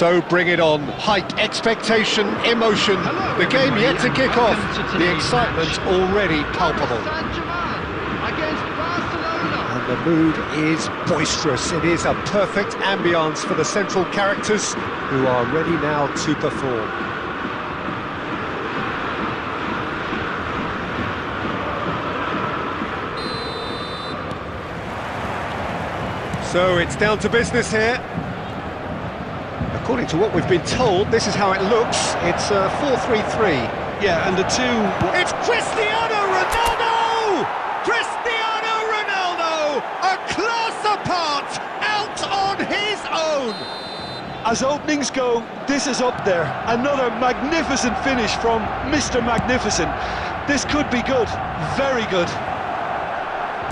So bring it on. Hype, expectation, emotion. The game yet to kick off. The excitement already palpable. And the mood is boisterous. It is a perfect ambience for the central characters who are ready now to perform. So it's down to business here. According to what we've been told, this is how it looks. It's a 4-3-3. Yeah, and the two... It's Cristiano Ronaldo! Cristiano Ronaldo! A class apart! Out on his own! As openings go, this is up there. Another magnificent finish from Mr. Magnificent. This could be good. Very good.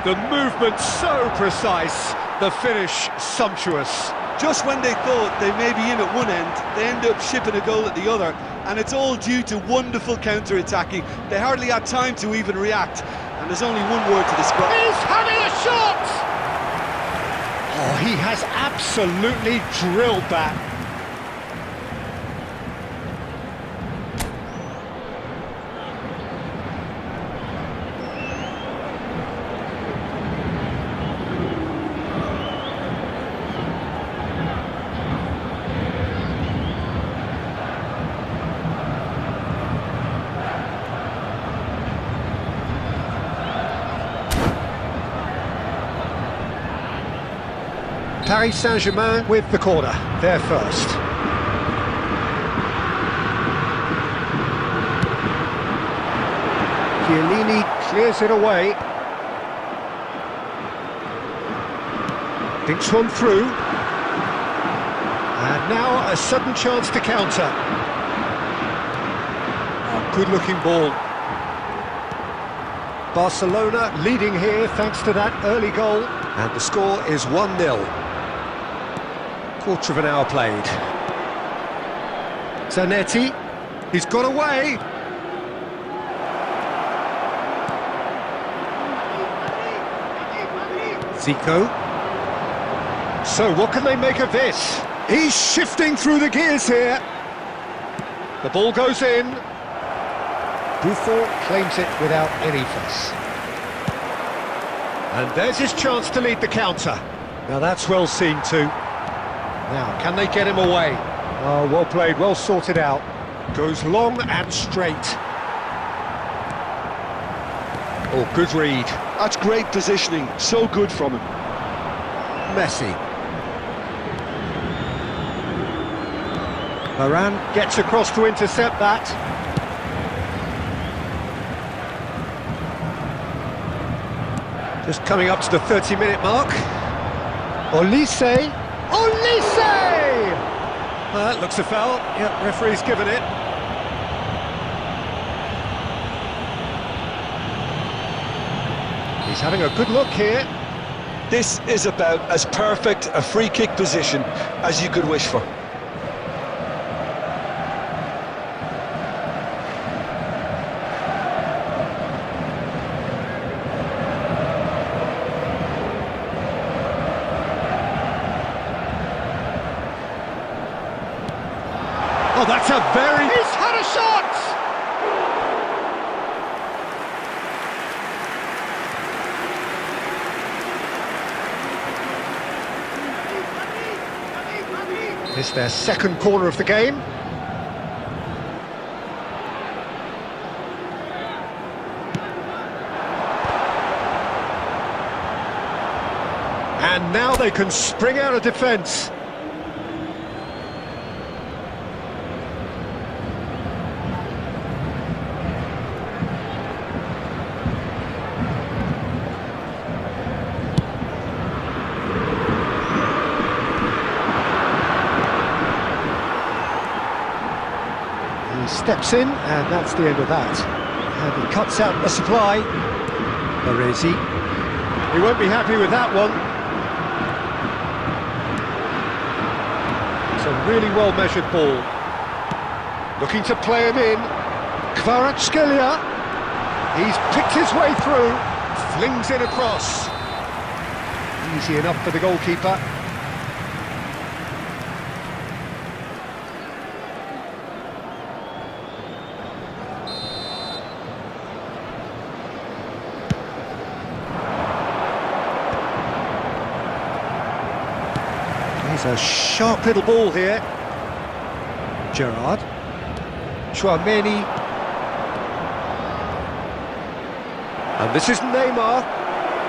The movement so precise. The finish sumptuous. Just when they thought they may be in at one end, they end up shipping a goal at the other, and it's all due to wonderful counter-attacking. They hardly had time to even react, and there's only one word to describe. He's having a shot! Oh, he has absolutely drilled that. Paris Saint-Germain with the corner, there first. Chiellini clears it away. Thinks one through. And now a sudden chance to counter. Oh, good-looking ball. Barcelona leading here thanks to that early goal. And the score is 1-0. Quarter of an hour played. Zanetti, he's got away. Zico. So what can they make of this? He's shifting through the gears here. The ball goes in. Buffon claims it without any fuss. And there's his chance to lead the counter. Now that's well seen too. Now, can they get him away? Oh, well played, well sorted out. Goes long and straight. Oh, good read. That's great positioning, so good from him. Messi. Varane gets across to intercept that. Just coming up to the 30-minute mark. Olise. Olise! That looks a foul. Yep, referee's given it. He's having a good look here. This is about as perfect a free kick position as you could wish for. Oh, that's a very... He's had a shot! This is their second corner of the game. And now they can spring out of defence. Steps in, and that's the end of that. And he cuts out the supply. Where is he? He won't be happy with that one. It's a really well-measured ball. Looking to play him in. Kvaratskhelia. He's picked his way through. Flings it across. Easy enough for the goalkeeper. He's a sharp little ball here. Gerrard. Chouameni. And this is Neymar.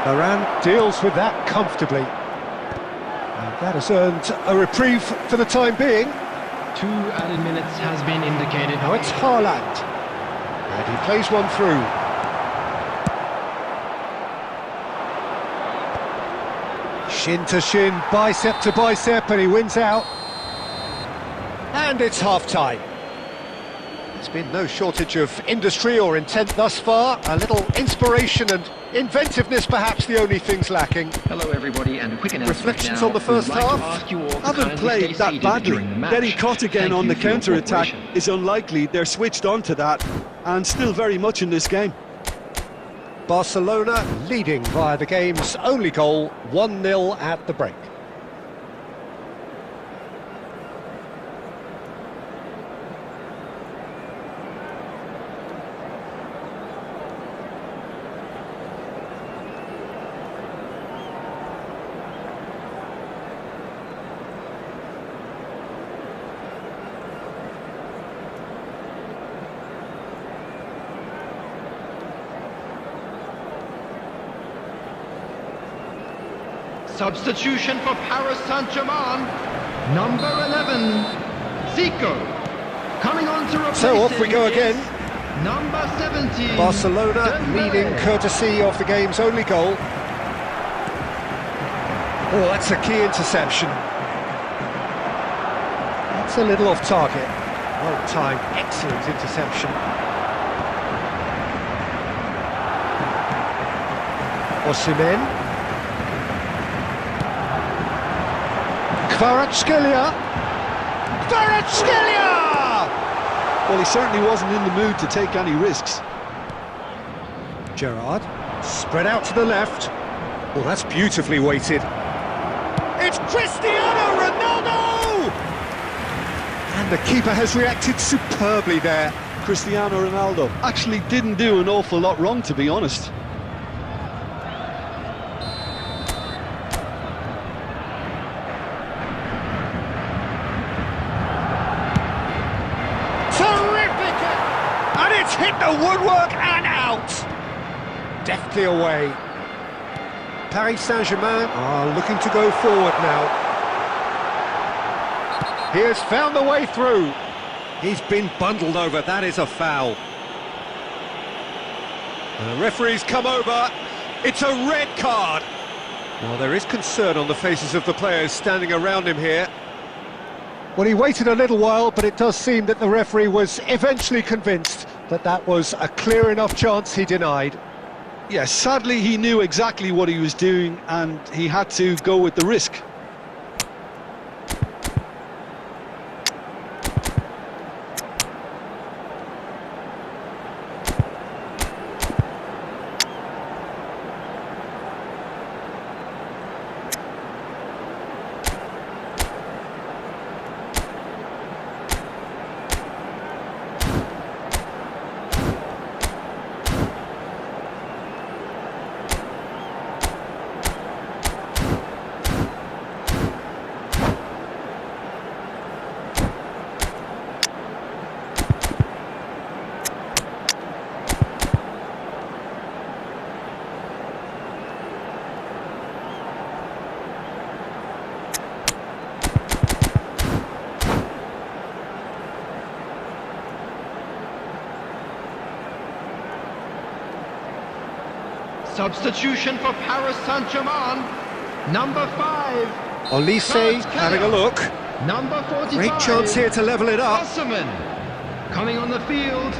Varane deals with that comfortably. And that has earned a reprieve for the time being. 2 added minutes has been indicated. Now it's Haaland. And he plays one through. Shin to shin, bicep to bicep, and he wins out. And it's half-time. There's been no shortage of industry or intent thus far. A little inspiration and inventiveness, perhaps the only things lacking. Hello everybody, and a quick announcement. Reflections now. on the first We'd like to half? ask you all to Haven't kindly played stay that seated badly. during the match. Getting caught again Thank on the you for your counter-attack cooperation. is unlikely. They're switched on to that, and still very much in this game. Barcelona leading via the game's only goal, 1-0 at the break. Substitution for Paris Saint-Germain. Number 11, Zico. Coming on to replace So off we him go is again. Number 17. Barcelona Dembele. leading courtesy of the game's only goal. Oh, that's a key interception. That's a little off target. Well timed, excellent interception. Osimhen. Kvaratskhelia! Well, he certainly wasn't in the mood to take any risks. Gerrard, spread out to the left. Oh, that's beautifully weighted. It's Cristiano Ronaldo! And the keeper has reacted superbly there. Cristiano Ronaldo actually didn't do an awful lot wrong, to be honest. Terrific! And it's hit the woodwork and out! Deftly away. Paris Saint-Germain are looking to go forward now. He has found the way through. He's been bundled over, that is a foul. And the referee's come over. It's a red card. Well, there is concern on the faces of the players standing around him here. Well, he waited a little while, but it does seem that the referee was eventually convinced that that was a clear enough chance he denied. Yes, sadly he knew exactly what he was doing and he had to go with the risk. Substitution for Paris Saint-Germain. Number 5. Olise having a look. Number 45. Great chance here to level it up. Osimhen. Coming on the field.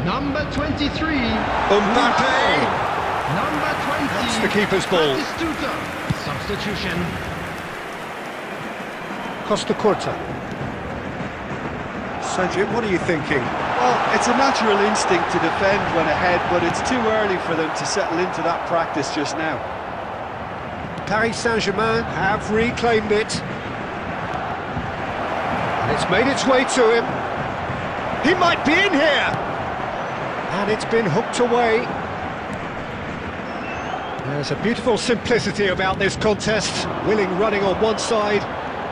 Number 23. Mbappe! Number 20. That's the keeper's ball. Batistuta. Substitution. Costa Curta. Sajid, what are you thinking? Well, it's a natural instinct to defend when ahead, but it's too early for them to settle into that practice just now. Paris Saint-Germain have reclaimed it. And it's made its way to him. He might be in here! And it's been hooked away. There's a beautiful simplicity about this contest. Willing running on one side,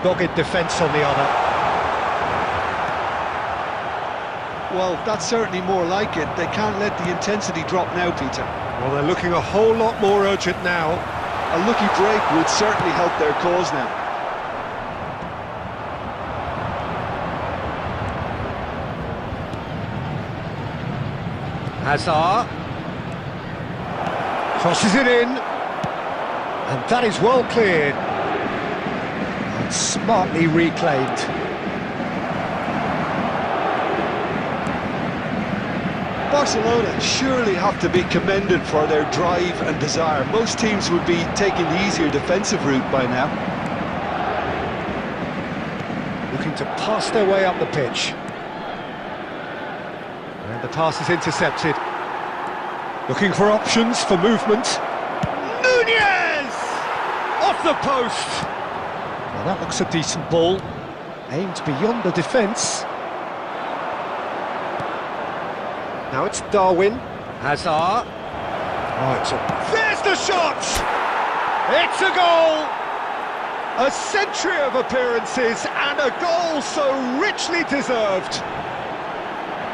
Dogged defence on the other. Well, that's certainly more like it. They can't let the intensity drop now, Peter. Well, they're looking a whole lot more urgent now. A lucky break would certainly help their cause now. Hazard crosses it in, and that is well cleared and smartly reclaimed. Barcelona surely have to be commended for their drive and desire. Most teams would be taking the easier defensive route by now. Looking to pass their way up the pitch. And the pass is intercepted. Looking for options for movement. Nunez! Off the post! Well, that looks a decent ball. Aimed beyond the defence. Now it's Darwin. Hazard. Oh, there's the shot! It's a goal! A century of appearances and a goal so richly deserved.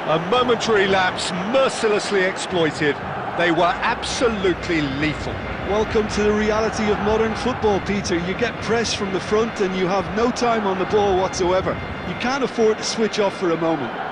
A momentary lapse mercilessly exploited. They were absolutely lethal. Welcome to the reality of modern football, Peter. You get press from the front and you have no time on the ball whatsoever. You can't afford to switch off for a moment.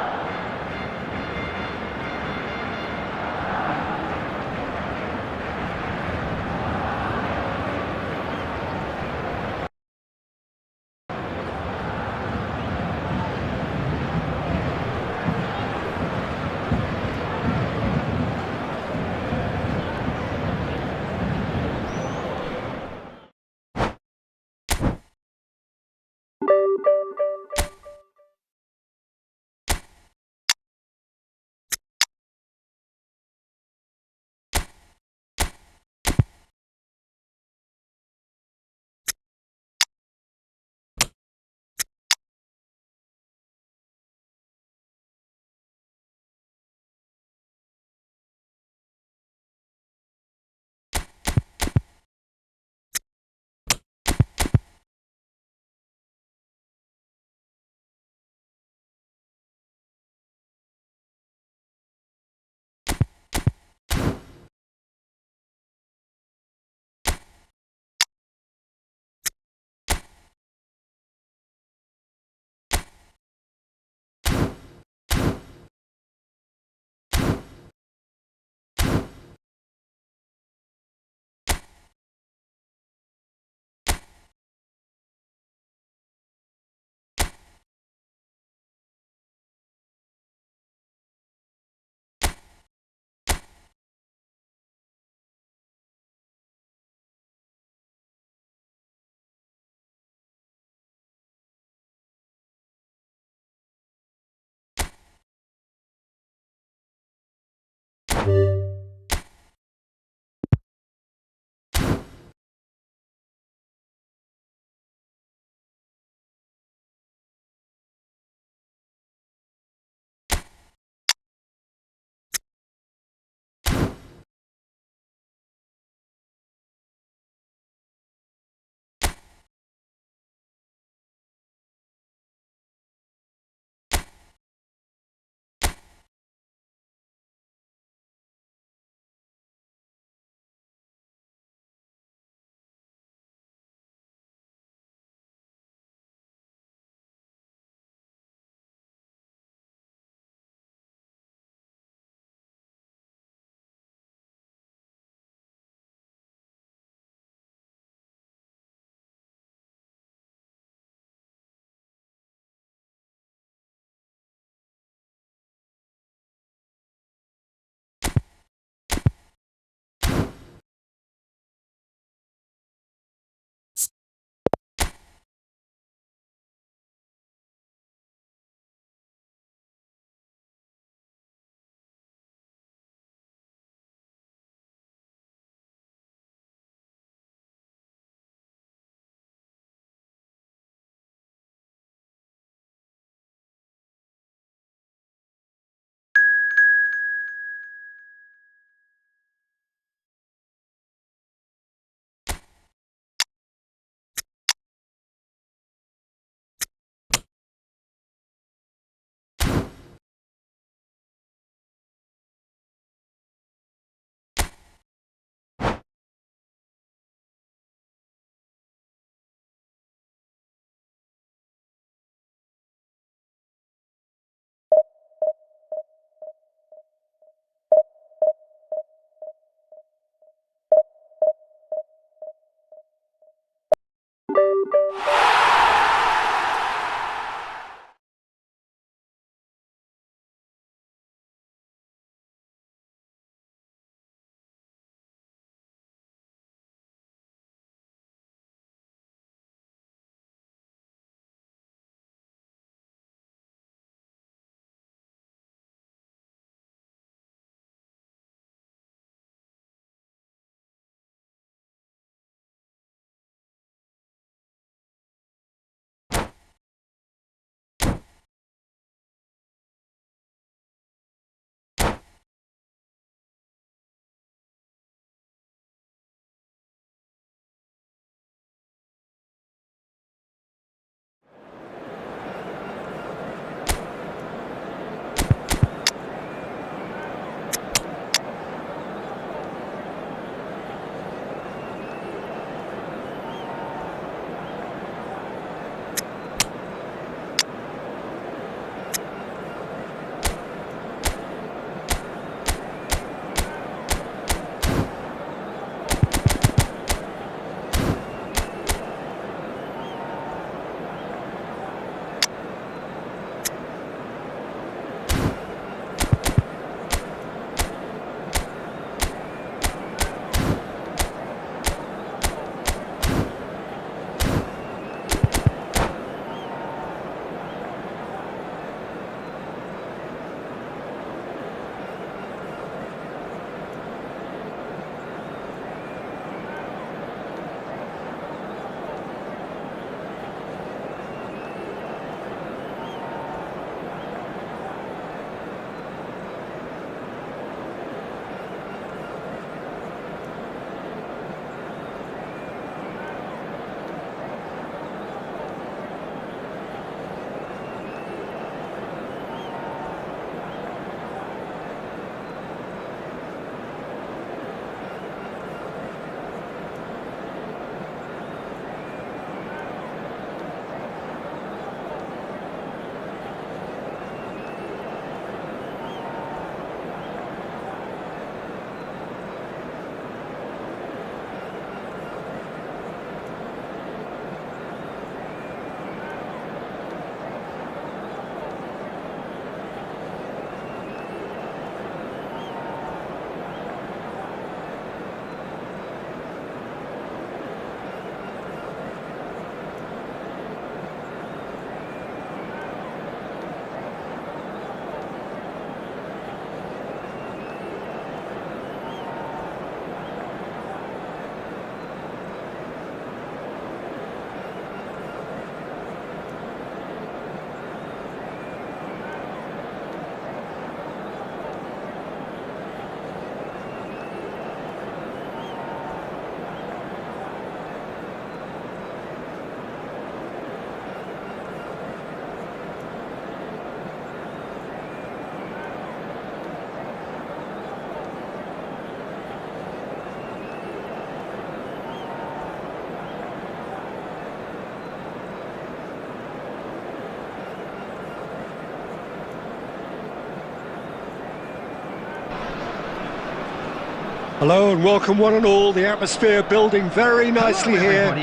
Hello and welcome one and all. The atmosphere building very nicely here.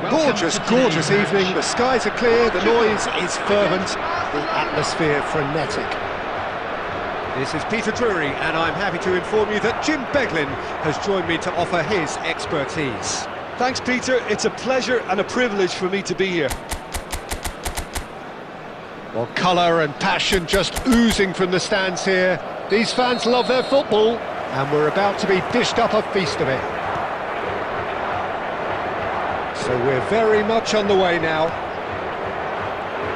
Gorgeous, gorgeous evening. The skies are clear, the noise is fervent, the atmosphere frenetic. This is Peter Drury and I'm happy to inform you that Jim Beglin has joined me to offer his expertise. Thanks, Peter. It's a pleasure and a privilege for me to be here. Well, colour and passion just oozing from the stands here. These fans love their football, and we're about to be dished up a feast of it. So we're very much on the way now.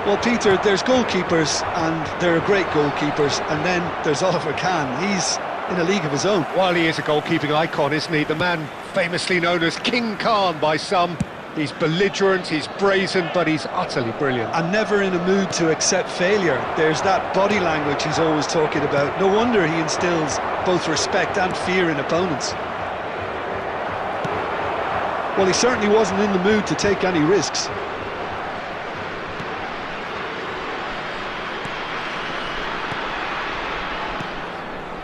Well, Peter, there's goalkeepers, and there are great goalkeepers, and then there's Oliver Kahn. He's in a league of his own. Well, he is a goalkeeping icon, isn't he? The man famously known as King Khan by some. He's belligerent, he's brazen, but he's utterly brilliant. And never in a mood to accept failure. There's that body language he's always talking about. No wonder he instills both respect and fear in opponents. Well, he certainly wasn't in the mood to take any risks.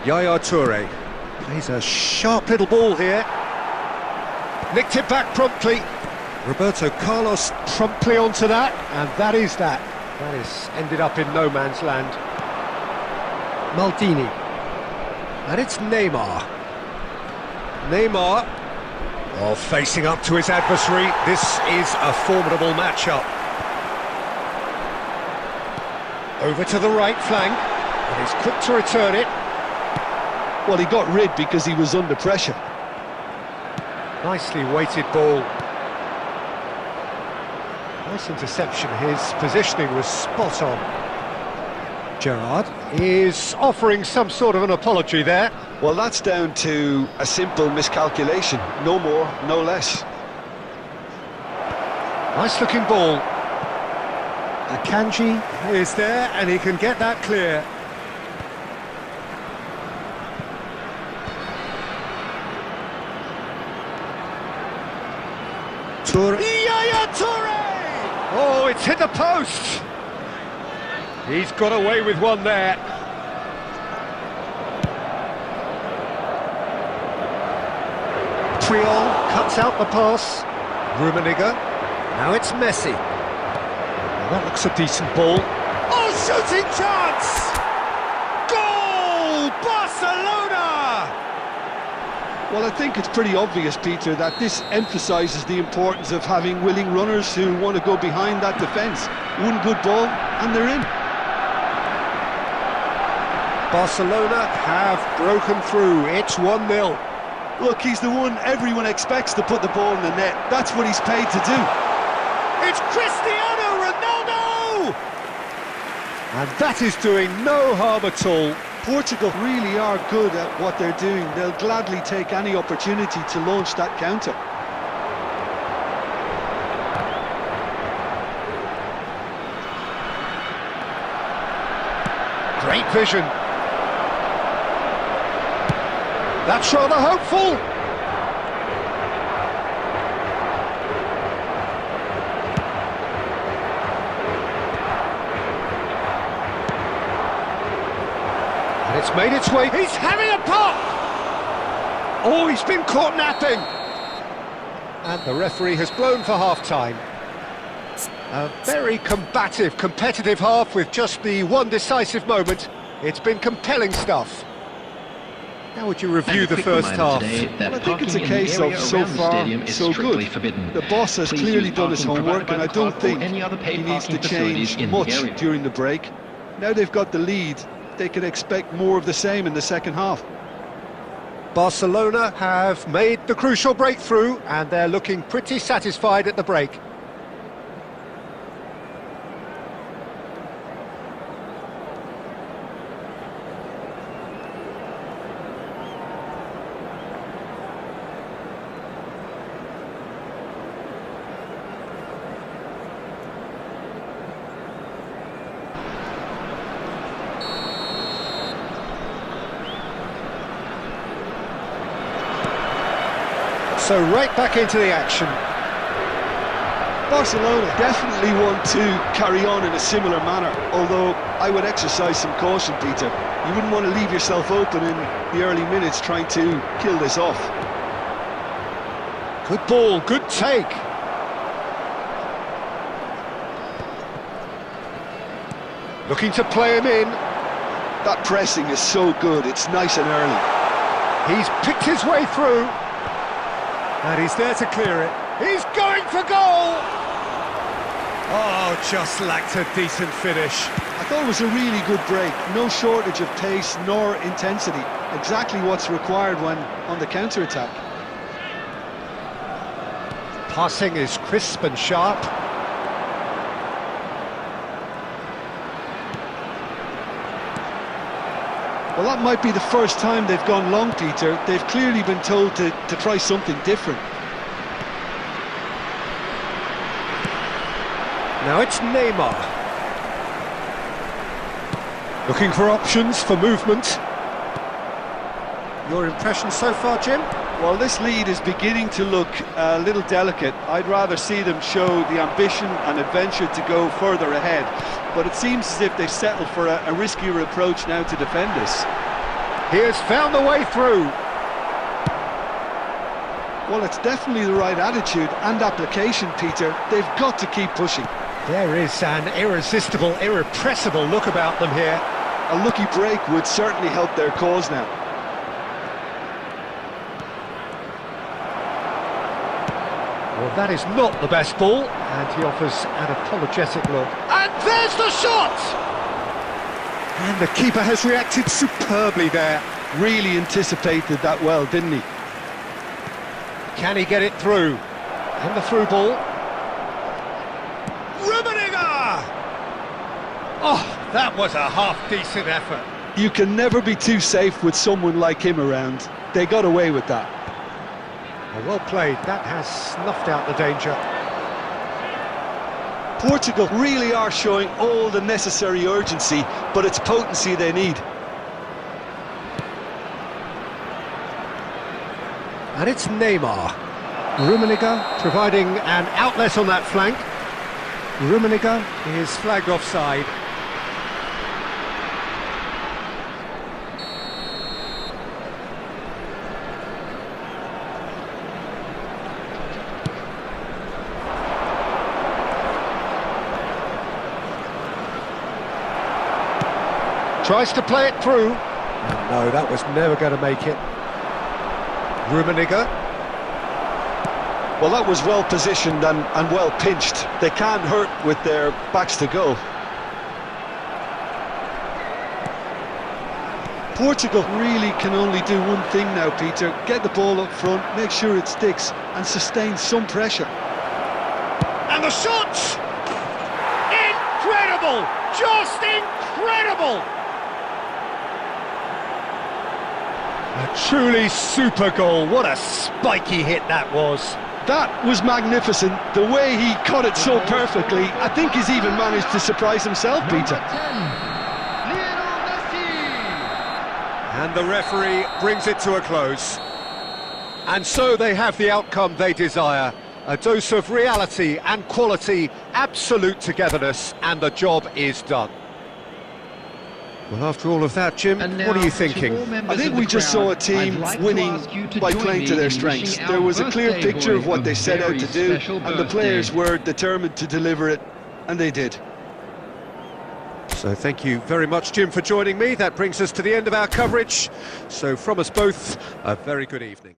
Yaya Toure plays a sharp little ball here. Nicked it back promptly. Roberto Carlos promptly onto that, and that is that. That is ended up in no man's land. Maldini. And it's Neymar. Neymar, oh, facing up to his adversary. This is a formidable matchup. Over to the right flank, and he's quick to return it. Well, he got rid because he was under pressure. Nicely weighted ball. Nice interception, his positioning was spot on. Gerrard is offering some sort of an apology there. Well, that's down to a simple miscalculation. No more, no less. Nice looking ball. Akanji is there and he can get that clear. Toure. Yaya Toure! Oh, it's hit the post! He's got away with one there. Triol cuts out the pass. Rummenigge. Now it's Messi. Well, that looks a decent ball. Oh, shooting chance! Goal! Barcelona! Well, I think it's pretty obvious, Peter, that this emphasises the importance of having willing runners who want to go behind that defence. One good ball, and they're in. Barcelona have broken through. It's 1-0. Look, he's the one everyone expects to put the ball in the net. That's what he's paid to do. It's Cristiano Ronaldo! And that is doing no harm at all. Portugal really are good at what they're doing. They'll gladly take any opportunity to launch that counter. Great vision. That's rather hopeful. And it's made its way. He's having a pop! Oh, he's been caught napping. And the referee has blown for half-time. A very combative, competitive half with just the one decisive moment. It's been compelling stuff. How would you review the first half? Well, I think it's a case of so far, so good. The boss has clearly done his homework, and I don't think he needs to change much during the break. Now they've got the lead, they can expect more of the same in the second half. Barcelona have made the crucial breakthrough, and they're looking pretty satisfied at the break. So right back into the action. Barcelona definitely want to carry on in a similar manner, although I would exercise some caution, Peter. You wouldn't want to leave yourself open in the early minutes trying to kill this off. Good ball, good take. Looking to play him in. That pressing is so good, it's nice and early. He's picked his way through. And he's there to clear it. He's going for goal! Oh, just lacked a decent finish. I thought it was a really good break. No shortage of pace nor intensity. Exactly what's required when on the counter-attack. Passing is crisp and sharp. Well, that might be the first time they've gone long, Peter. They've clearly been told to try something different. Now it's Neymar. Looking for options for movement. Your impression so far, Jim? Well, this lead is beginning to look a little delicate. I'd rather see them show the ambition and adventure to go further ahead. But it seems as if they've settled for a riskier approach now to defend this. He has found the way through. Well, it's definitely the right attitude and application, Peter. They've got to keep pushing. There is an irresistible, irrepressible look about them here. A lucky break would certainly help their cause now. Well, that is not the best ball, and he offers an apologetic look. And there's the shot! And the keeper has reacted superbly there. Really anticipated that well, didn't he? Can he get it through? And the through ball. Rummenigge! Oh, that was a half-decent effort. You can never be too safe with someone like him around. They got away with that. Well played, that has snuffed out the danger. Portugal really are showing all the necessary urgency, but it's potency they need. And it's Neymar. Rummenigge providing an outlet on that flank. Rummenigge is flagged offside. Tries to play it through. And no, that was never going to make it. Rummenigge. Well, that was well positioned and well pinched. They can't hurt with their backs to goal. Portugal really can only do one thing now, Peter. Get the ball up front, make sure it sticks, and sustain some pressure. And the shot! Incredible! Just incredible! A truly super goal. What a spiky hit that was. That was magnificent. The way he caught it so perfectly. I think he's even managed to surprise himself, Peter. And the referee brings it to a close. And so they have the outcome they desire. A dose of reality and quality, absolute togetherness, and the job is done. Well, after all of that, Jim, what are you thinking? I think we just saw a team winning by playing to their strengths. There was a clear picture of what they set out to do, and the players were determined to deliver it, and they did. So thank you very much, Jim, for joining me. That brings us to the end of our coverage. So from us both, a very good evening.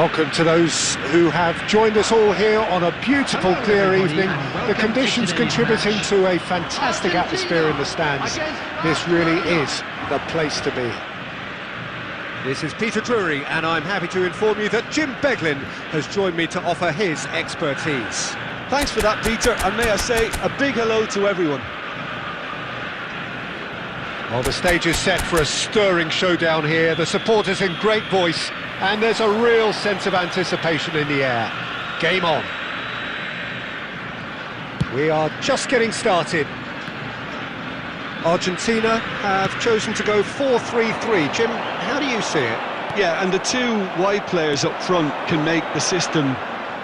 Welcome to those who have joined us all here on a beautiful, clear evening. The conditions contributing to a fantastic atmosphere in the stands. This really is the place to be. This is Peter Drury, and I'm happy to inform you that Jim Beglin has joined me to offer his expertise. Thanks for that, Peter, and may I say a big hello to everyone. Well, the stage is set for a stirring showdown here. The supporters in great voice, and there's a real sense of anticipation in the air. Game on. We are just getting started. Argentina have chosen to go 4-3-3. Jim, how do you see it? Yeah, and the two wide players up front can make the system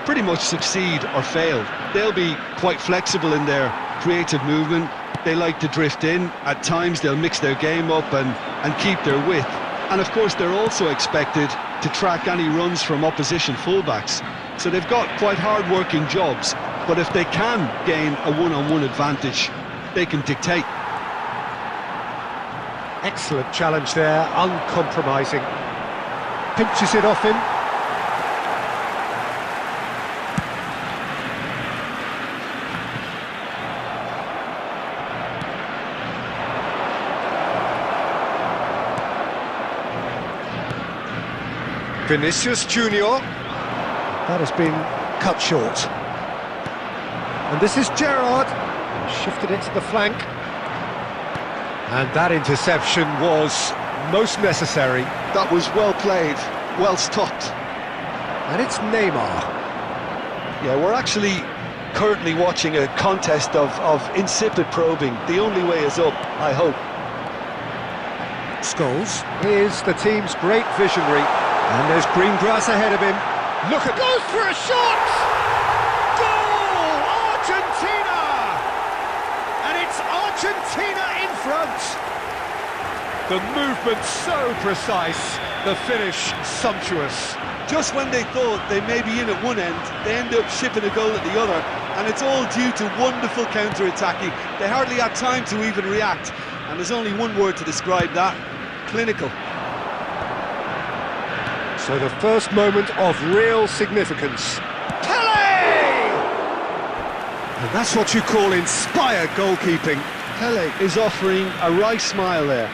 pretty much succeed or fail. They'll be quite flexible in their creative movement. They like to drift in. At times they'll mix their game up and keep their width. And of course they're also expected to track any runs from opposition fullbacks. So they've got quite hard-working jobs, but if they can gain a one-on-one advantage, they can dictate. Excellent challenge there, uncompromising. Pinches it off him. Vinicius Junior. That has been cut short. And this is Gerrard. Shifted it to the flank. And that interception was most necessary. That was well played, well stopped. And it's Neymar. Yeah, we're actually currently watching a contest of insipid probing. The only way is up, I hope. Scholes is the team's great visionary. And there's green grass ahead of him. Look at... Goes for a shot! Goal! Argentina! And it's Argentina in front. The movement so precise, the finish sumptuous. Just when they thought they may be in at one end, they end up shipping a goal at the other, and it's all due to wonderful counter-attacking. They hardly had time to even react, and there's only one word to describe that: clinical. So the first moment of real significance. Pele! And that's what you call inspired goalkeeping. Pele is offering a wry smile there.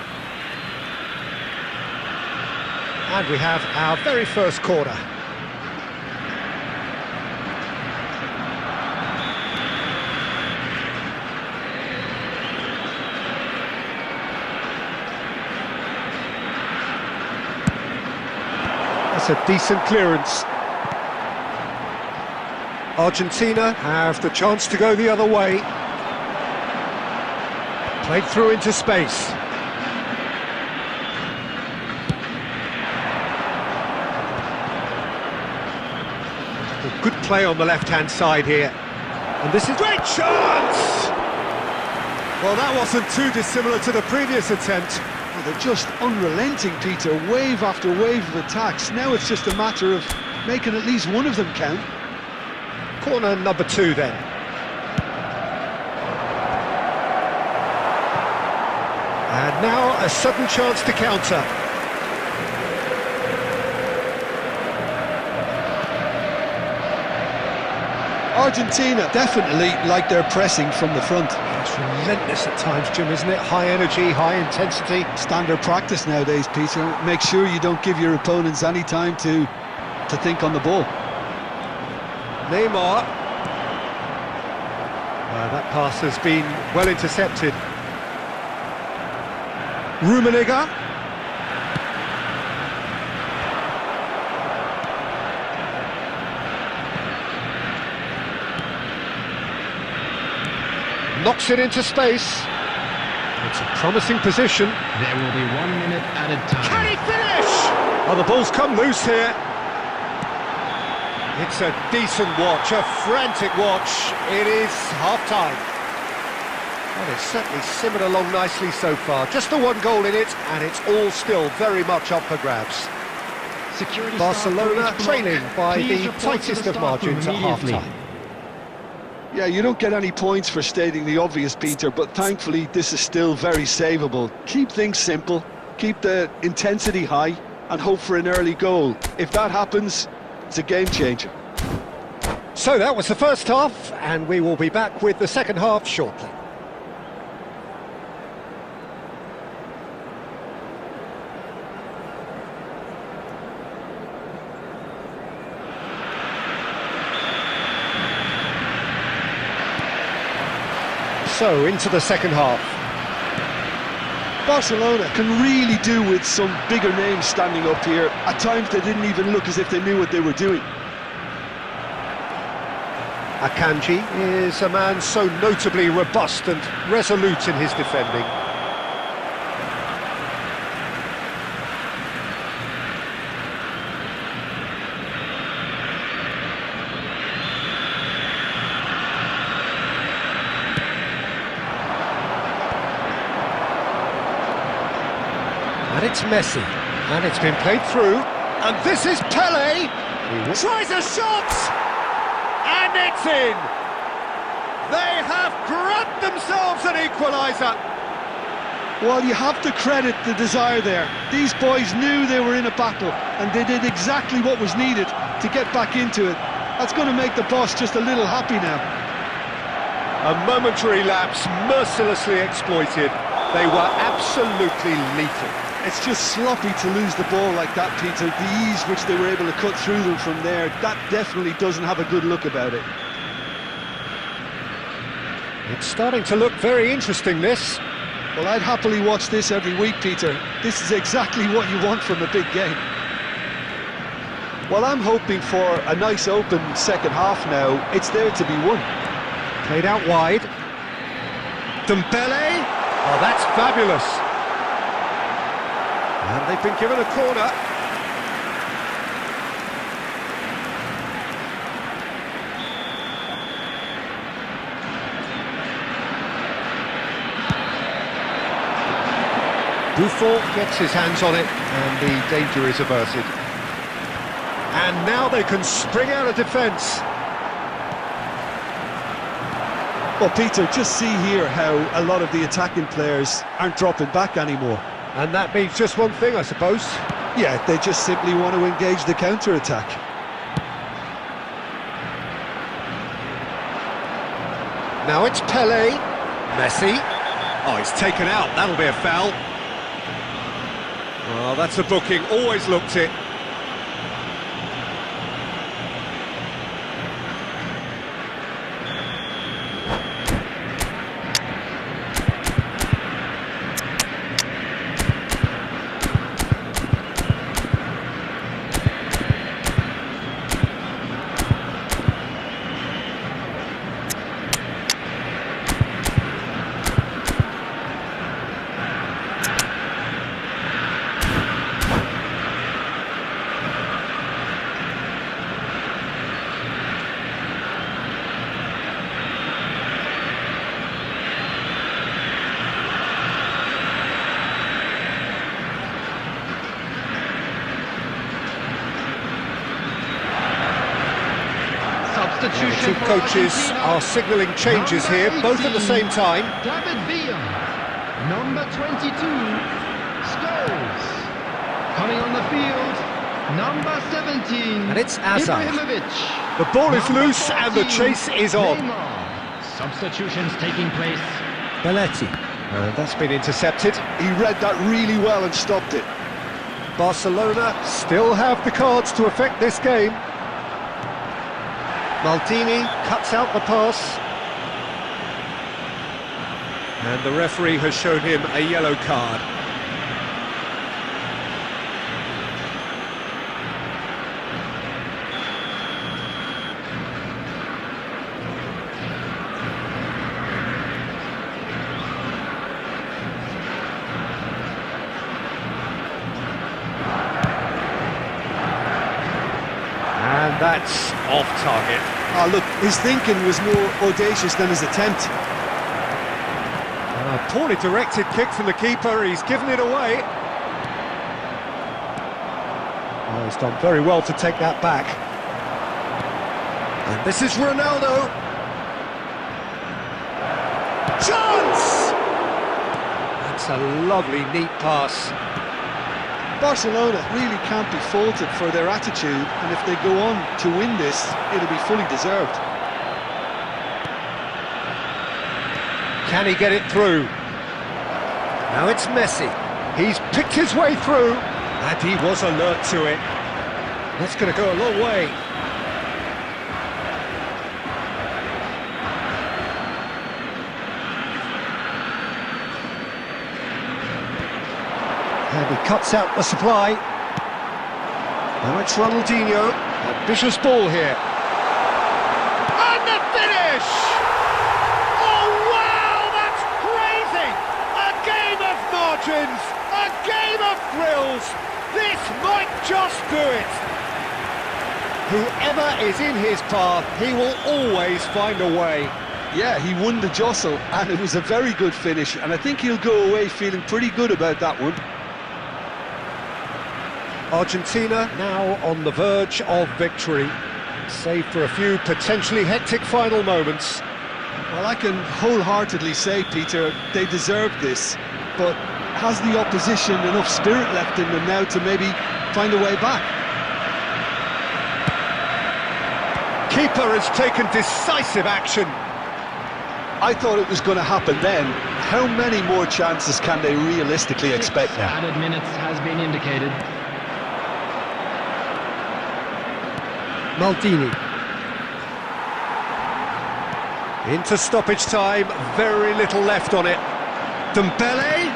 And we have our very first corner. That's a decent clearance. Argentina have the chance to go the other way. Played through into space. A good play on the left-hand side here. And this is great chance! Well, that wasn't too dissimilar to the previous attempt. Well, they're just unrelenting, Peter. Wave after wave of attacks. Now it's just a matter of making at least one of them count. Corner number 2 then. And now a sudden chance to counter. Argentina definitely like their pressing from the front. It's relentless at times, Jim, isn't it? High energy, high intensity. Standard practice nowadays, Peter. Make sure you don't give your opponents any time to think on the ball. Neymar. That pass has been well intercepted. Rummenigge. Knocks it into space. It's a promising position. There will be 1 minute added time. Can he finish? Oh, the ball's come loose here. It's a decent watch, a frantic watch. It is half-time. Well, it's certainly simmered along nicely so far. Just the one goal in it, and it's all still very much up for grabs. Security Barcelona trailing by the tightest of margins at half-time. Yeah, you don't get any points for stating the obvious, Peter, but thankfully this is still very savable. Keep things simple, keep the intensity high, and hope for an early goal. If that happens, It's a game changer. So that was the first half, and we will be back with the second half shortly. So, into the second half. Barcelona can really do with some bigger names standing up here. At times they didn't even look as if they knew what they were doing. Akanji is a man so notably robust and resolute in his defending. And it's Messi, and it's been played through, and this is Pele, he tries a shot, and it's in! They have grabbed themselves an equaliser. Well, you have to credit the desire there. These boys knew they were in a battle, and they did exactly what was needed to get back into it. That's going to make the boss just a little happy now. A momentary lapse mercilessly exploited. They were absolutely lethal. It's just sloppy to lose the ball like that, Peter. The ease which they were able to cut through them from there, that definitely doesn't have a good look about it. It's starting to look very interesting, this. Well, I'd happily watch this every week, Peter. This is exactly what you want from a big game. Well, I'm hoping for a nice open second half now. It's there to be won. Played out wide. Dembele! Oh, that's fabulous. And they've been given a corner. Buffon gets his hands on it, and the danger is averted. And now they can spring out of defence. Well, Peter, just see here how a lot of the attacking players aren't dropping back anymore. And that means just one thing, I suppose. Yeah, they just simply want to engage the counter-attack. Now it's Pele. Messi. Oh, he's taken out. That'll be a foul. Well, that's a booking. Always looked it. The two coaches are signalling changes here, both at the same time. David Villa, number 22, Scholes. Coming on the field, number 17, and it's Azar. Ibrahimovic. The ball is loose and the chase is on. Substitutions taking place. Belletti, that's been intercepted. He read that really well and stopped it. Barcelona still have the cards to affect this game. Maldini cuts out the pass. And the referee has shown him a yellow card. And that's off target. Oh, look, his thinking was more audacious than his attempt. A poorly directed kick from the keeper, he's given it away. Oh, he's done very well to take that back. And this is Ronaldo. Chance! That's a lovely, neat pass. Barcelona really can't be faulted for their attitude, and if they go on to win this, it'll be fully deserved. Can he get it through? Now it's Messi. He's picked his way through, and he was alert to it. That's going to go a long way. And he cuts out the supply. Now it's Ronaldinho. Ambitious ball here. And the finish! Oh, wow, that's crazy! A game of margins, a game of thrills. This might just do it. Whoever is in his path, he will always find a way. Yeah, he won the jostle, and it was a very good finish, and I think he'll go away feeling pretty good about that one. Argentina now on the verge of victory, save for a few potentially hectic final moments. Well, I can wholeheartedly say, Peter, they deserved this, but has the opposition enough spirit left in them now to maybe find a way back? Keeper has taken decisive action. I thought it was going to happen then. How many more chances can they realistically expect now? Added minutes has been indicated. Maldini. Into stoppage time, very little left on it. Dembele.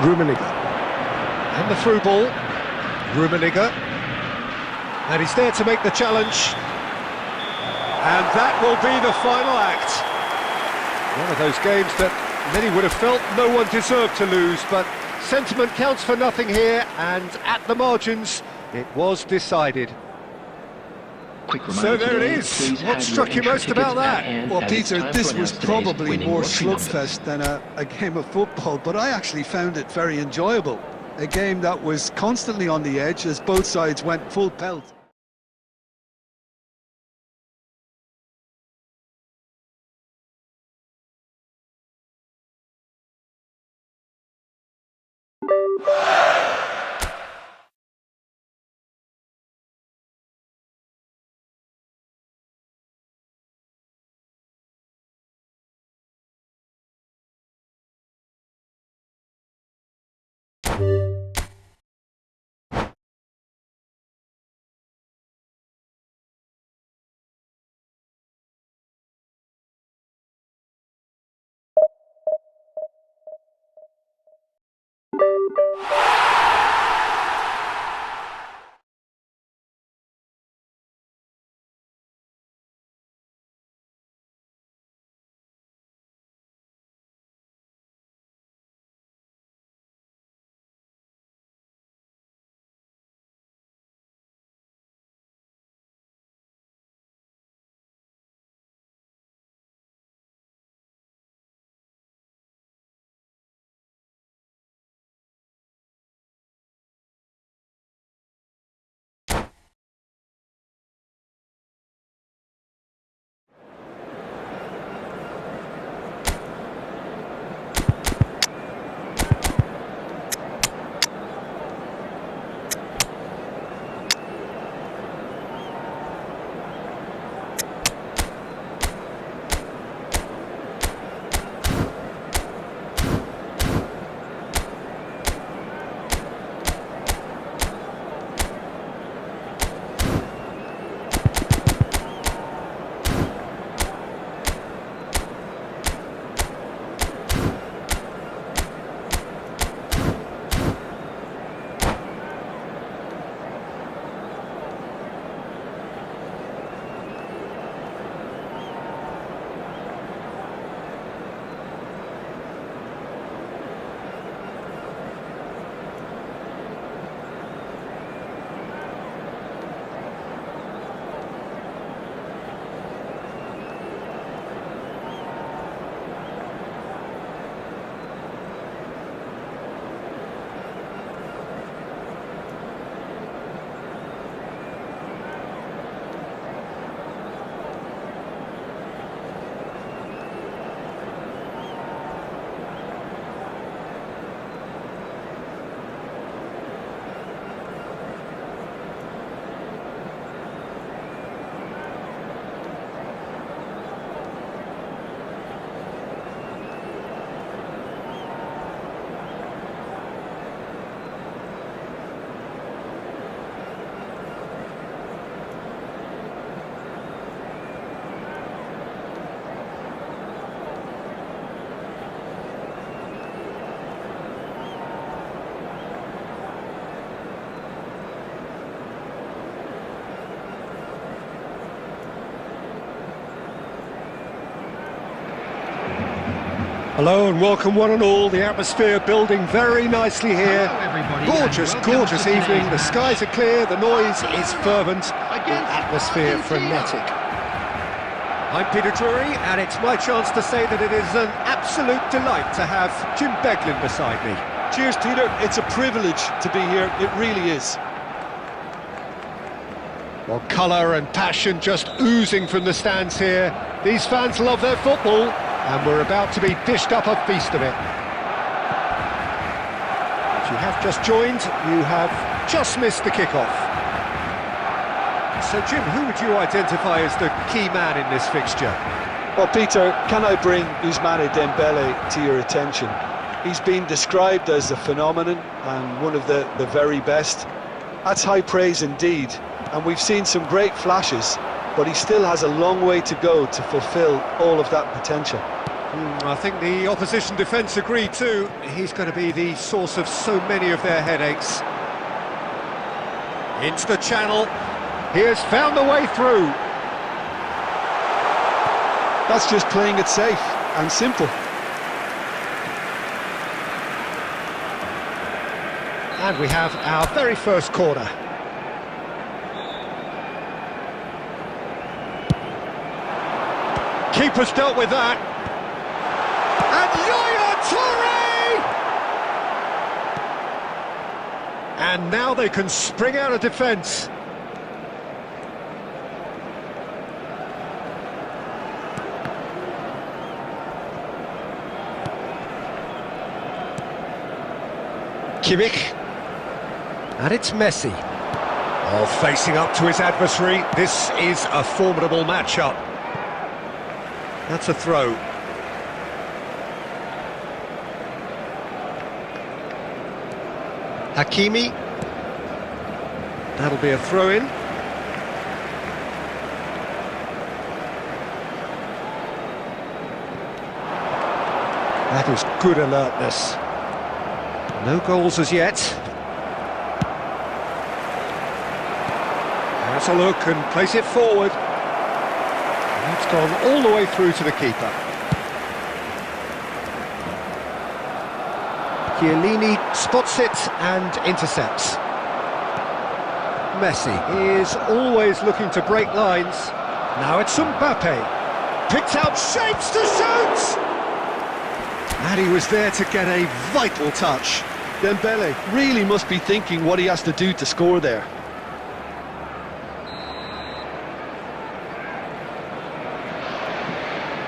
Rummenigge. And the through ball. Rummenigge, and he's there to make the challenge, and that will be the final act. One of those games that many would have felt no one deserved to lose, but sentiment counts for nothing here, and at the margins it was decided. So there it is. What struck you most about that? Well, Peter, this was probably more slugfest than a game of football, but I actually found it very enjoyable. A game that was constantly on the edge as both sides went full pelt. Hello and welcome one and all. The atmosphere building very nicely here. Gorgeous, gorgeous evening. The skies are clear, the noise is fervent, the atmosphere frenetic. I'm Peter Drury, and it's my chance to say that it is an absolute delight to have Jim Beglin beside me. Cheers, Peter. It's a privilege to be here. It really is. Well, colour and passion just oozing from the stands here. These fans love their football, and we're about to be dished up a feast of it. If you have just joined, you have just missed the kick-off. So, Jim, who would you identify as the key man in this fixture? Well, Peter, can I bring Ousmane Dembele to your attention? He's been described as a phenomenon and one of the very best. That's high praise indeed, and we've seen some great flashes, but he still has a long way to go to fulfil all of that potential. I think the opposition defence agree too. He's going to be the source of so many of their headaches. Into the channel. He has found the way through. That's just playing it safe and simple. And we have our very first corner. Keeper's dealt with that. And Yaya Toure! And now they can spring out of defence. Kimmich. And it's Messi. Oh, facing up to his adversary. This is a formidable matchup. That's a throw. Hakimi. That'll be a throw-in. That is good alertness. No goals as yet. Has a look and place it forward. And it's gone all the way through to the keeper. Chiellini spots it and intercepts. Messi is always looking to break lines. Now it's Mbappe. Picks out shapes to shoot! And he was there to get a vital touch. Dembele really must be thinking what he has to do to score there.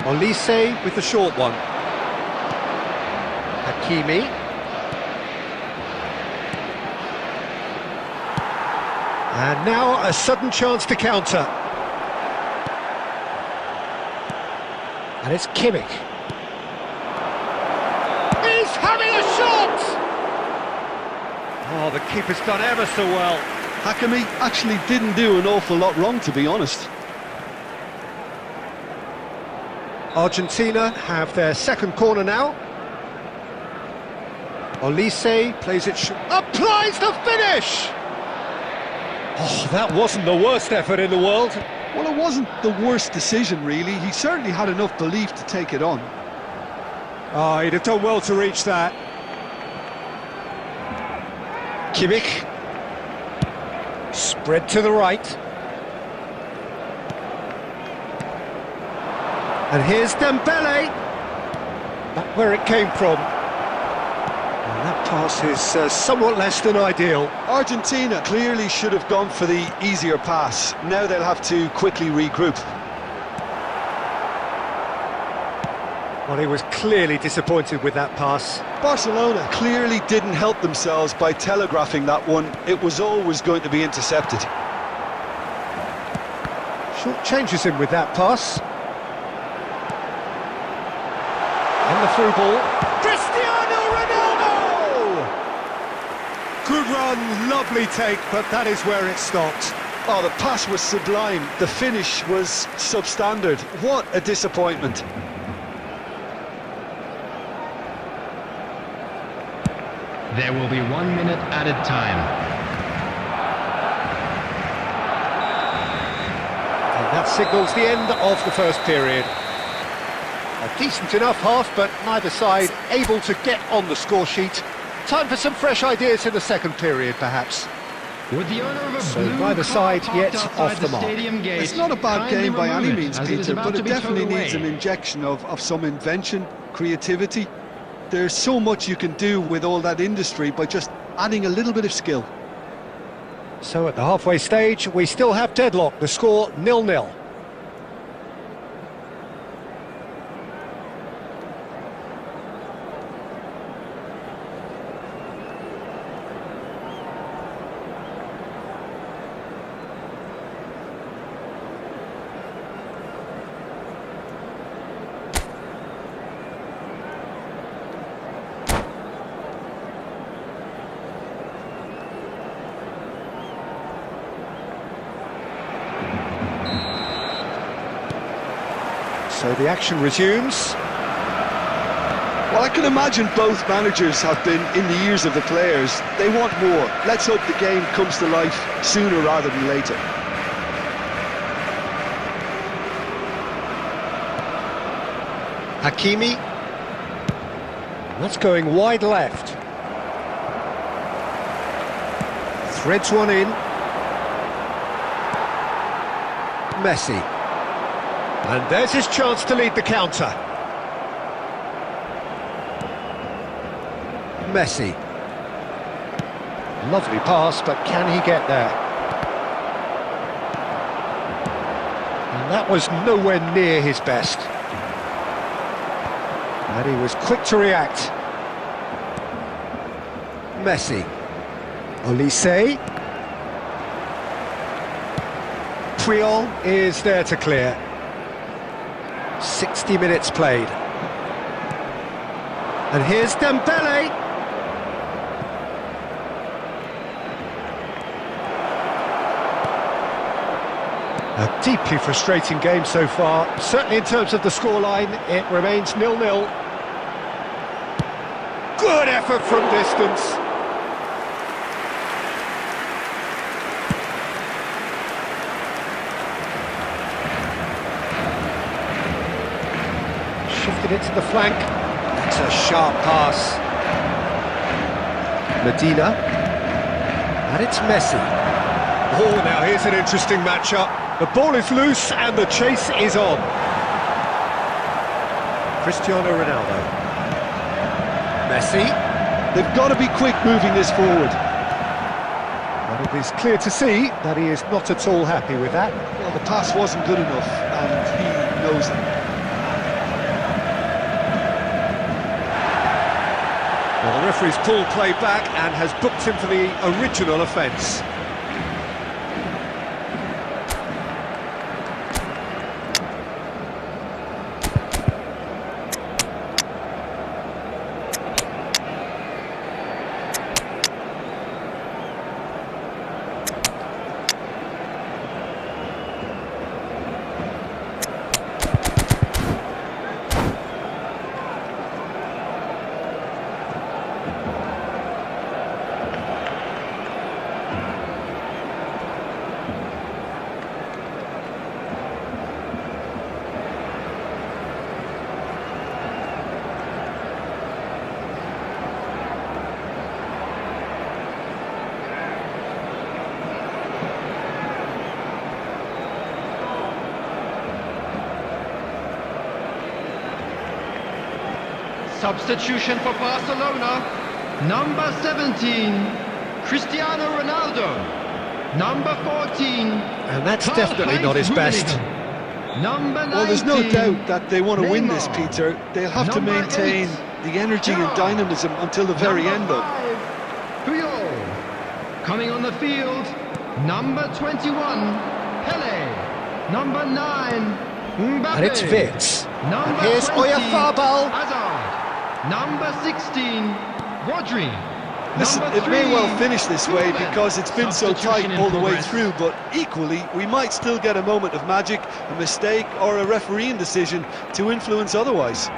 Olise with the short one. Hakimi. And now a sudden chance to counter. And it's Kimmich. He's having a shot! Oh, the keeper's done ever so well. Hakimi actually didn't do an awful lot wrong, to be honest. Argentina have their second corner now. Olise plays it, applies the finish! Oh, that wasn't the worst effort in the world. Well, it wasn't the worst decision, really. He certainly had enough belief to take it on. Oh, he'd have done well to reach that. Kimmich. Spread to the right. And here's Dembele. Back where it came from. And that pass is somewhat less than ideal. Argentina clearly should have gone for the easier pass. Now they'll have to quickly regroup. Well, he was clearly disappointed with that pass. Barcelona clearly didn't help themselves by telegraphing that one. It was always going to be intercepted. Short changes him with that pass. And the through ball. Cristiano Ronaldo! Good run, lovely take, but that is where it stopped. Oh, the pass was sublime. The finish was substandard. What a disappointment. There will be 1 minute added time. And that signals the end of the first period. A decent enough half, but neither side able to get on the score sheet. Time for some fresh ideas in the second period, perhaps. With the owner of a So blue neither car side parked yet outside off the mark. stadium gate, It's not a bad kindly game by any remove it, means, as it is Peter, about but to it be definitely towed needs an away. injection of some invention, creativity. There's so much you can do with all that industry by just adding a little bit of skill. So at the halfway stage, we still have deadlock. The score 0-0. So the action resumes. Well, I can imagine both managers have been in the ears of the players. They want more. Let's hope the game comes to life sooner rather than later. Hakimi. That's going wide left. Threads one in. Messi. And there's his chance to lead the counter. Messi. Lovely pass, but can he get there? And that was nowhere near his best. And he was quick to react. Messi. Olise. Puyol is there to clear. 60 minutes played. And here's Dembele. A deeply frustrating game so far. Certainly in terms of the scoreline, it remains 0-0. Good effort from distance. Shifted it to the flank. That's a sharp pass. Medina. And it's Messi. Oh, now here's an interesting matchup. The ball is loose and the chase is on. Cristiano Ronaldo. Messi. They've got to be quick moving this forward. But it is clear to see that he is not at all happy with that. Well, the pass wasn't good enough, and he knows that. Well, the referee's pulled play back and has booked him for the original offence. Substitution for Barcelona. Number 17, Cristiano Ronaldo. Number 14. And that's definitely not his best. Number 19. Well, there's no doubt that they want to win this, Neymar. Peter. They'll have to Number maintain 8. the energy and Gerrard. dynamism until the very Number end, though. 5, Puyol. Coming on the field, number 21, Pele. Number 9, Mbappe. And it's Vitz. Number And here's 20, Oyarzabal. Hazard. Number 16, Rodri. Listen, Number it may 3, well finish this way Koeman. because it's been so tight Substitution in all the way progress. through, but equally, we might still get a moment of magic, a mistake, or a refereeing decision to influence otherwise.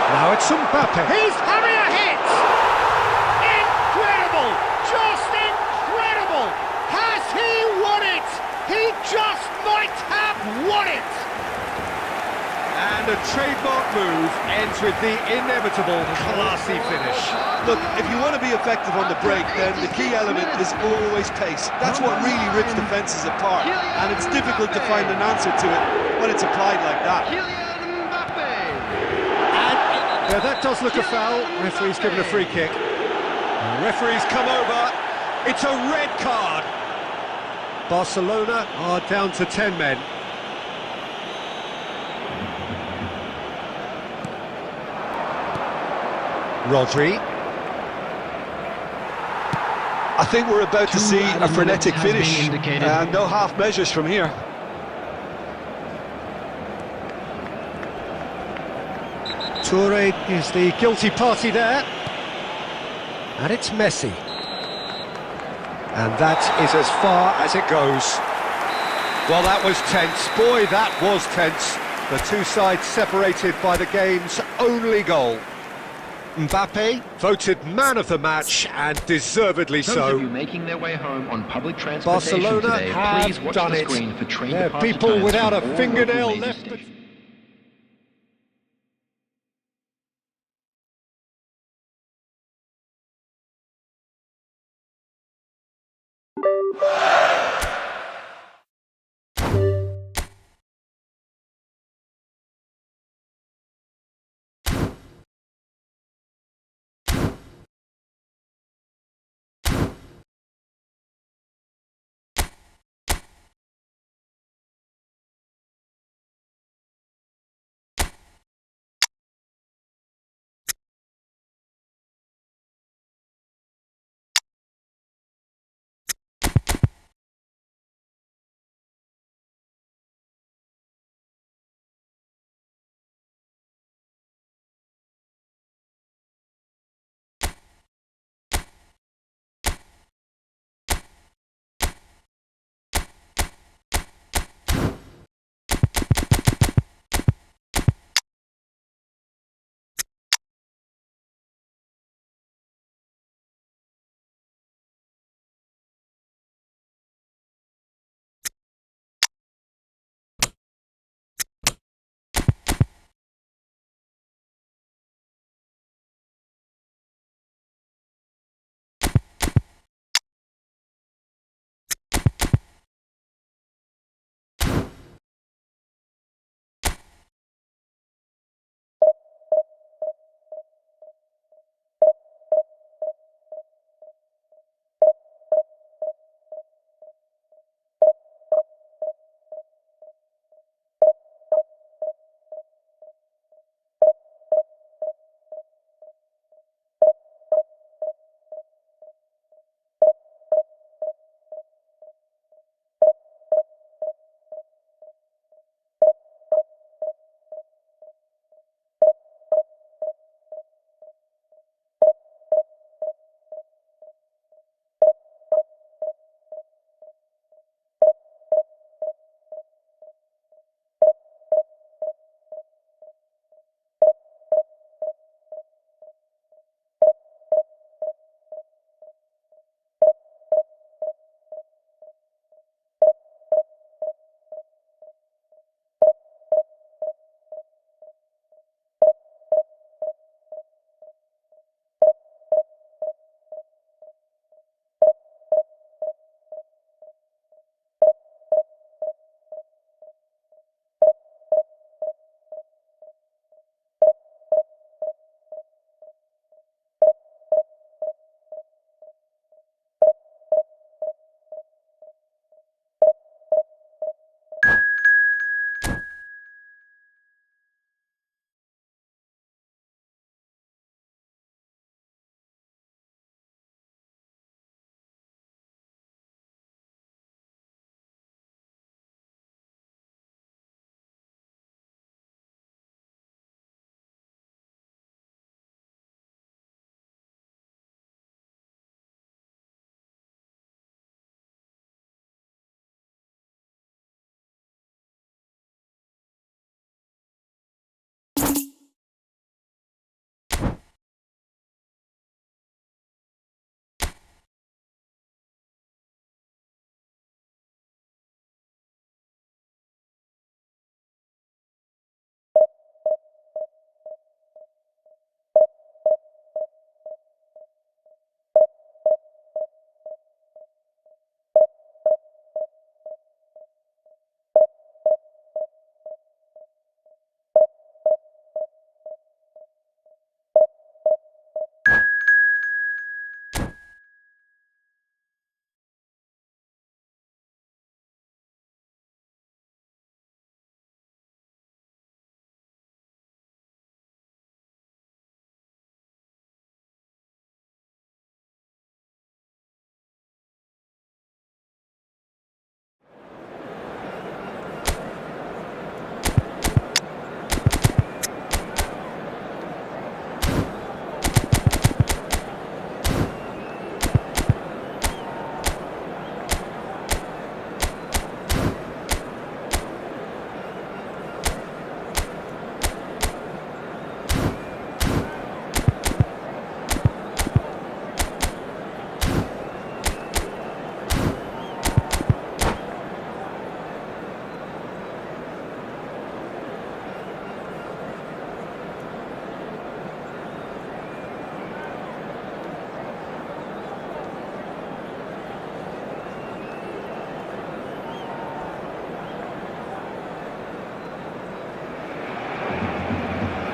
Now it's Mbappe. He's having a hit! Incredible! Just incredible! Has he won it? He And a trademark move ends with the inevitable classy finish. Look, if you want to be effective on the break, then the key element is always pace. That's what really rips defences apart, and it's difficult to find an answer to it when it's applied like that. And yeah, that does look a foul. Referee's given a free kick. The referee's come over. It's a red card. Barcelona are down to 10 men. Rodri. I think we're about to see a frenetic finish, and no half measures from here. Toure is the guilty party there. And it's Messi. And that is as far as it goes. Well, that was tense. Boy, that was tense. The two sides separated by the game's only goal. Mbappe voted man of the match, and deservedly so. Those of you making their way home on public transportation Barcelona today, have please watch done the it. screen for train They're departure people times without a from all fingernail local major left. stations.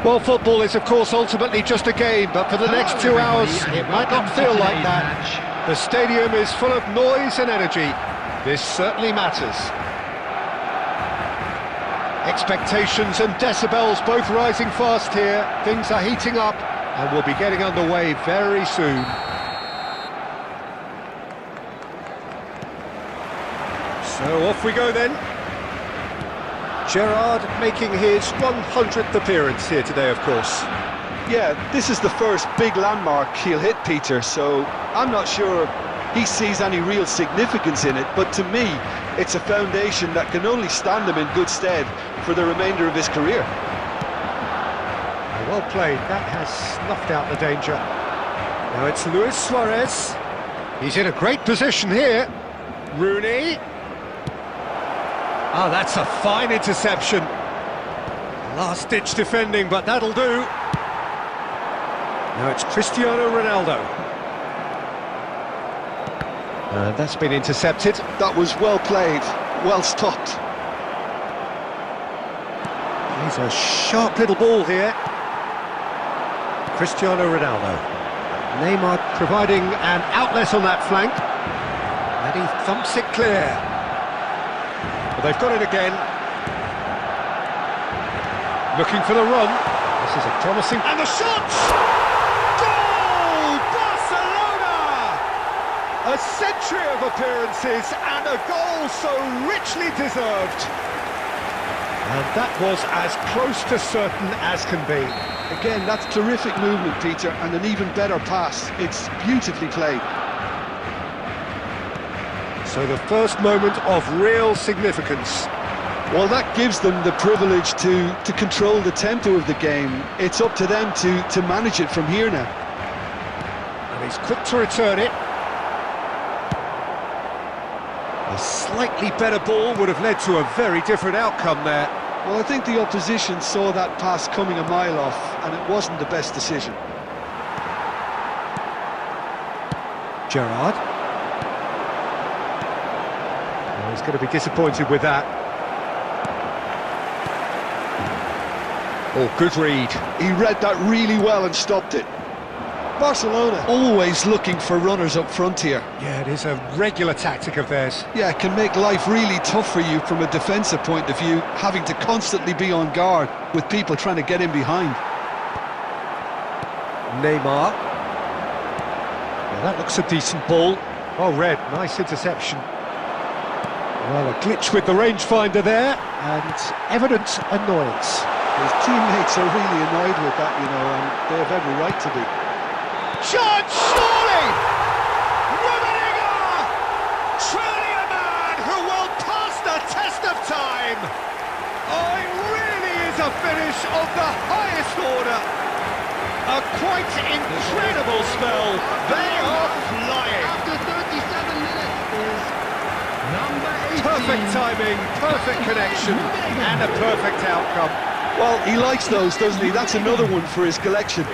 Well, football is, of course, ultimately just a game, but for the next 2 hours, it might not feel like that. The stadium is full of noise and energy. This certainly matters. Expectations and decibels both rising fast here. Things are heating up, and we'll be getting underway very soon. So off we go then. Gerrard making his 100th appearance here today, of course. Yeah, this is the first big landmark he'll hit, Peter, so I'm not sure he sees any real significance in it, but to me, it's a foundation that can only stand him in good stead for the remainder of his career. Well played, that has snuffed out the danger. Now it's Luis Suarez. He's in a great position here. Rooney. Oh, that's a fine interception. Last-ditch defending, but that'll do. Now it's Cristiano Ronaldo. That's been intercepted. That was well played, well stopped. He's a sharp little ball here. Cristiano Ronaldo. Neymar providing an outlet on that flank. And he thumps it clear. Well, they've got it again. Looking for the run. This is a promising... And the shots! Goal! Barcelona! A century of appearances and a goal so richly deserved. And that was as close to certain as can be. Again, that's terrific movement, Peter, and an even better pass. It's beautifully played. So the first moment of real significance. Well, that gives them the privilege to control the tempo of the game. It's up to them to manage it from here now. And he's quick to return it. A slightly better ball would have led to a very different outcome there. Well, I think the opposition saw that pass coming a mile off, and it wasn't the best decision. Gerrard. Oh, he's going to be disappointed with that. Oh, good read. He read that really well and stopped it. Barcelona always looking for runners up front here. Yeah, it is a regular tactic of theirs. Yeah, it can make life really tough for you from a defensive point of view, having to constantly be on guard with people trying to get in behind. Neymar. Well, that looks a decent ball. Oh, Red, nice interception. Well, a glitch with the rangefinder there, and evident annoyance. His teammates are really annoyed with that, you know, and they have every right to be. Shot, surely! Rummenigge! Truly a man who will pass the test of time! Oh, it really is a finish of the highest order! A quite incredible spell. They are flying! After 37 minutes is number 18. Perfect timing, perfect connection, and a perfect outcome. Well, he likes those, doesn't he? That's another one for his collection.